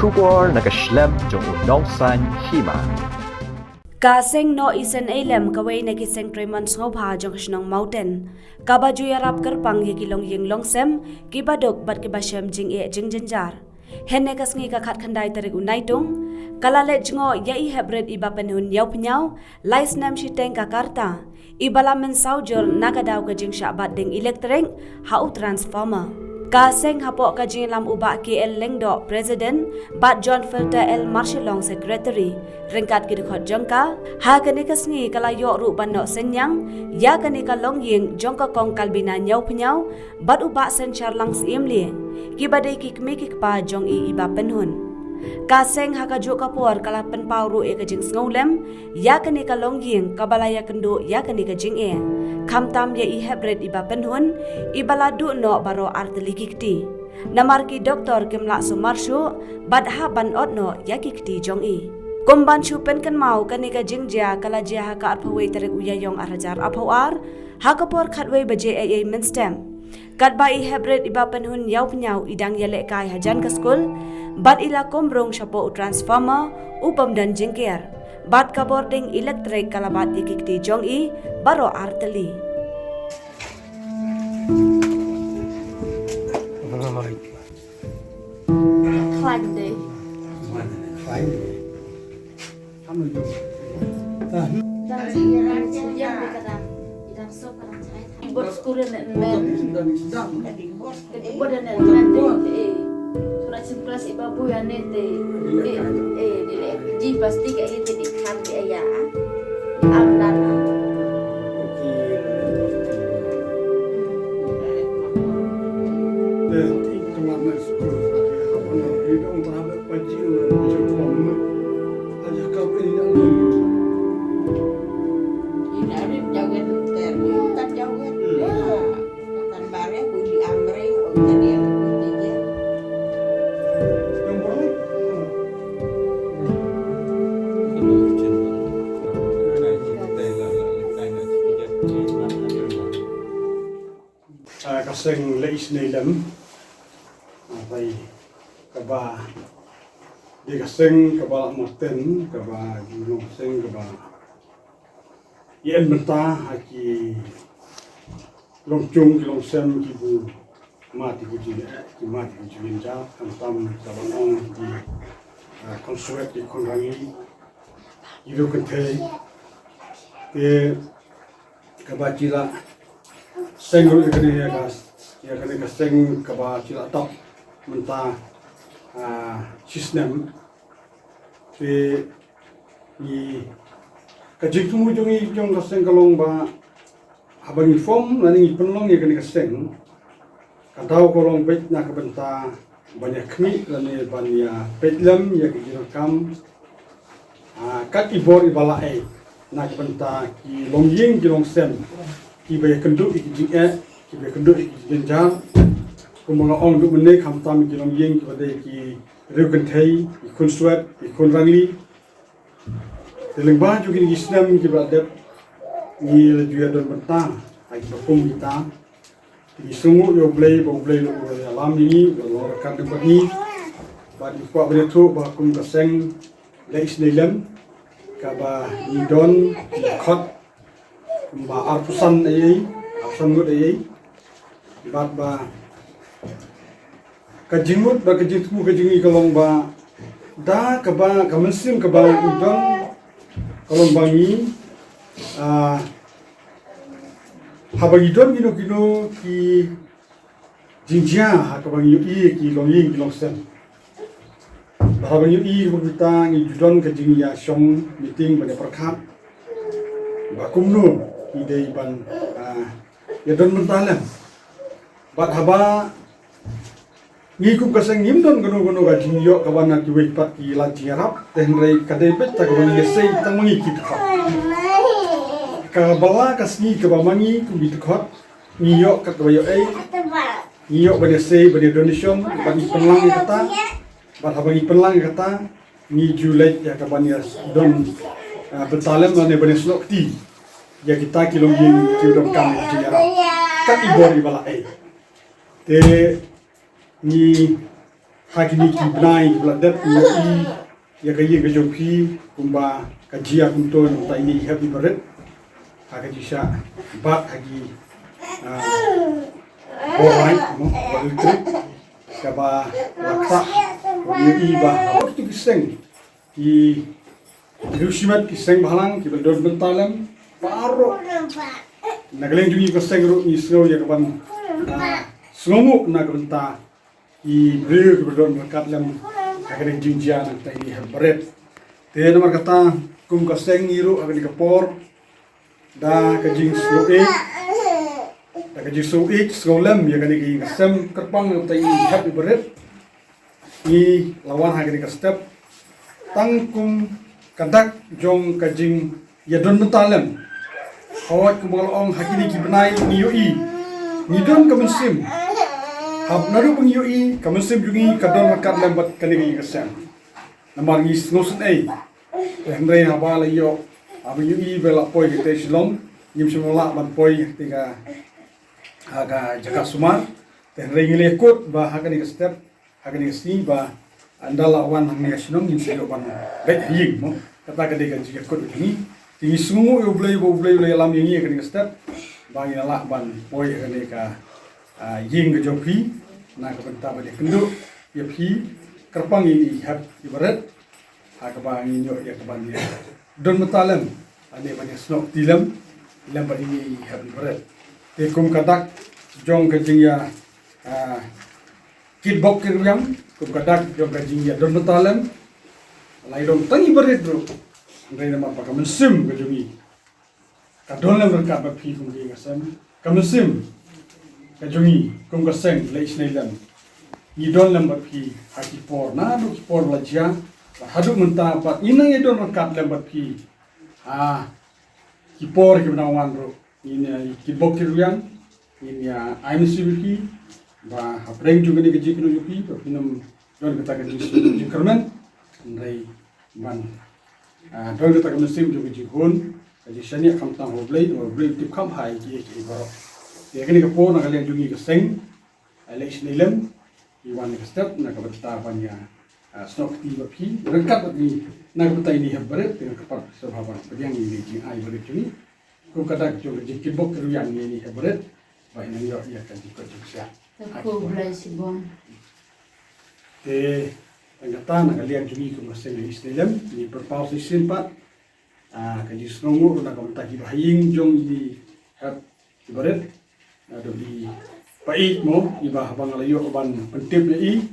Shubor nakaslem jong unongsan hima. Kaseng no isen elem kawai naki seng treman sngobha jong shnong mountain. Kabaju yarap kerpang yekilong yeng longsem kibadok bat kibashem jing jenjar. Henne kasngi kakat khandai tarik unaitung. Kalale jingo yai hebred iba penhun yau penyau. Lais nam shiteng kakarta. Ibala men saujur nagadau ka jing syabat ding elektrik hau transformer. Kaseng hapok kajing lam ubak KL Lengdo President bat John Filter L Marshallong Secretary ringkat kidukot jongka ha kanika sngi kala yo ru banok senyang ya kanika longying jongka kong kalbina nyau penyau bat ubak sen charlang siemli kibadai kikmikik pa jong iba penhun Kaseng hakajuk kapur kala penpau ru kajing ngolem ya kanika longying kabalaya kendo ya kanika jing Kamtam ya hebred iba penhun ibaladu no baro arteli kikti namarki doktor kemla sumarshu badha ban otno ya kikti jong kumban chupen kan mau kanika jingja kala jia haka arpawai tarik uyayong arajar apawar hakapor khatwai baje ay minstem katba hebred iba penhun yau penyau idang yalek kai hajan ke skul bad ila kombrong syapo transformer upam dan jingkir bat kabording elektrik kalabat ikikti jong baro arteli. Klagde. Buat sekolah men. Buat anak surat kelas ibu yang nete. Ji pasti kayak itu di kantor ayah. Amdan. Kaseng leis nelam ay kaba di kaseng kaba moten kaba gunung seng kaba yen menta haki longcung kilong sem kibu mati kuji binja kantam sabanong di konsuet di konrangi iru kente ke kaba cila senggol ikani ya kani kaseng kaba cila top menta sistem te ni kajik tumu jongi jong kaseng kalong ba habang form nani penlong ya kani kaseng kadau kolong pet na kabenta banyak kmi lani banya petlam ya kijirakam kat ibor ibala na kabenta ki longying ki longsem ki bay kenduk ki jing ki bay kenduk ki jenjang kumanga ong du mene kamtam ki long yeng ki badai ki reuken thai ki kunsuat ki kunrangli telengba ju ki islam ki badep ni le ju don benta ai pung kita ki sungu yo blay lo alam ni lo kan de bani ba di kwa bele tu ba kum kaseng leis nelam ka ba ni don ki khot ba arpusan ai arpusan mut ai bat ba kajimut ba kajitmu kajingi kalong ba da kaba kamesim kaba idon kalong bangi habang idon kino ki jinjia hakabang yu ki longying ki longsem habang yu ko kita ngi idon kajingi ya shong meeting ba perkap ba kumno idei ban ya don mentalam bat haba ngikup kaseng ngimdon gono ga jinyo kawana ki wepat ki lanci arab tenrei kadepet ta kawan yesei tang mangikit kha ka bala kasni ka bamangi ku bitkot ngiyo ka kayo ngiyo bade sei bade donation bagi penlang kata bat habagi penlang kata ni julai ya kabanya don betalem ane bade slokti ya kita kilongin kiudom kam jinyo arab ka ibor ibala te ni hakini ki bnai bladet ni ya kayi ke jopi kumba kajia kunton ta ini happy baret hakaji sha bat hagi alright mo waltri kaba laksa ni iba waktu kiseng ki Rushimat kiseng balang ki bedor bentalam paro nagaleng jungi kiseng ru ni snow ya kaban snowmu na kabenta i breu ki bedor berkat lam agaleng jungia na tai habret te nomor kata kum kiseng iru agali kapor da kajing snow da kajing snow lam ya kani ki kasem kerpang tai happy beret i lawan agali kastep tangkum kadak jong kajing ya don bentalam hawat kumbal ong hakini ki benai ni yoi ni don kamensim hab naru peng yoi kamensim jungi kadon rakat lembat kani ki kesem namar ni snosen ai hendrai haba la yo ab yoi bela poi ki te silong nyim semola ban poi tiga aga jaga sumar hendrai ngile kot ba hakani ke step hakani ke sini ba andala wan hang ni asinong yin silo ban bet ying mo kata kade kan jika kot ini tingi sungu yo blay lam yingi kan step bangi la ban poi kan ka ying ke jopi na ka benta ba de kendu ya phi kerpang ini hab ibarat ha ka bangi yo ya ka bangi don metalam ane banyak snok tilam lam ba ini hab ibarat te kum kadak jong ke jing ya kitbok ke yang kum kadak jong ke jing ya don metalam lai dong tangi berit bro andai nama apa kamensim kejungi kadon lam berkat bapi kum dia kasam kamensim kejungi kum kaseng lai snailam idon lam bapi haki por na du por lajia hadu menta pat inang idon berkat lam bapi kipor kibnawan bro ini kibok kiruyang ini IMCBP ba hapreng juga ni keji kinu yupi pinam don kata keji kermen andai ban don kata kemesim juga jihun kaji shani kam tang hoblei tip kam hai ki baro ya kini kapo na kalian jungi keseng alex nilam iwan ke step na kabata panya stok ti bapi rengkat ni na kabata ini habret dengan kapat sebhaban pediang ini jing ai balik jungi ko kata juga jikibok keruyang ini habret ba ina yo ya kan jikot jiksia Aku belai si bon. Te kata na kalian jungi ko maseng ni istilem ni perpau si simpat kaji snongo na kabata ki bahing jong di hab ibaret ada di pai mo iba habang layo ban pentip ni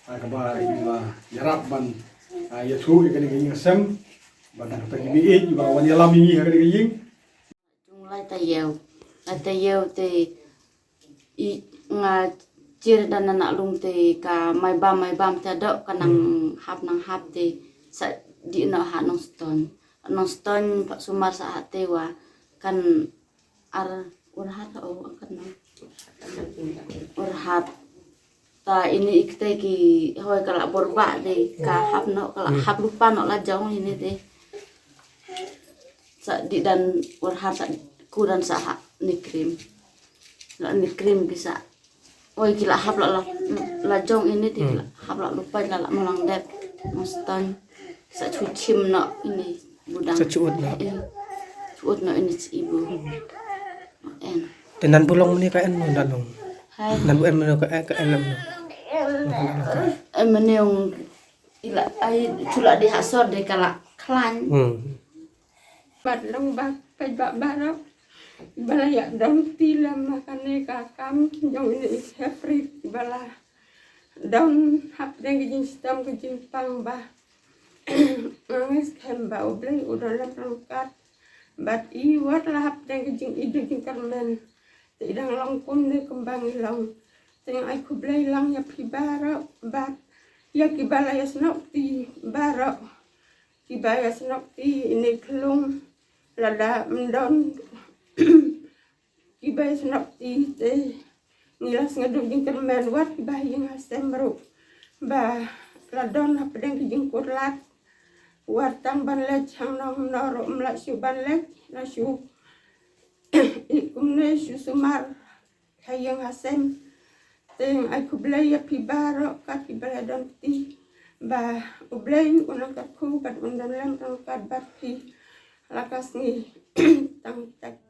kaba iba yarap ban yathu ikani ging asam ban kata ki bi iba wan yalam ni hakani ging Chung lai tayeu te i nga cir dan anak lung te ka mai bam te dok kanang hap te sa di no ha nong stone pak sumar sa hatewa kan ar urhat o kan urhat ta ini ikte ki hoy kala borba de ka hap no kala hap lupa no la jong ini de sa di dan urhat sa kuran sa ha ni krim bisa oi kila hap la jong ini ti hap la lupa la malang dep mustan sa chuchim no ini budang sa chuot no ini si ibu en tenan bulong ni kaen mo dalong hai nan buan mo kaen mo meneung ila ai chula di hasor de kala klan bát long bạc phải bạc barok balaya daun tilam makane kakam jong ini hepri bala daun hap deng jin stam ke jin pang ba ngis kemba obleng udah lengkat bat I wat lah hap deng jin ide jin karmen tidang longkun de kembang long teng ai kublai lang ya pi barok bat ya ki balaya snok ti barok ki balaya snok ti ini kelung lada mendon kibay snap ti nilas ngadug jing kermen wat kibay yang hasem baru ba ladon hapdeng jing kurlat wartang banlek hang nong noro mlak syu banlek na syu ikumne syu sumar hayang hasem Ting ai kublay ya pi baro kat pi baladon ti ba ublay unang katku kat undan lang tang kat bat pi lakas ngi tang tak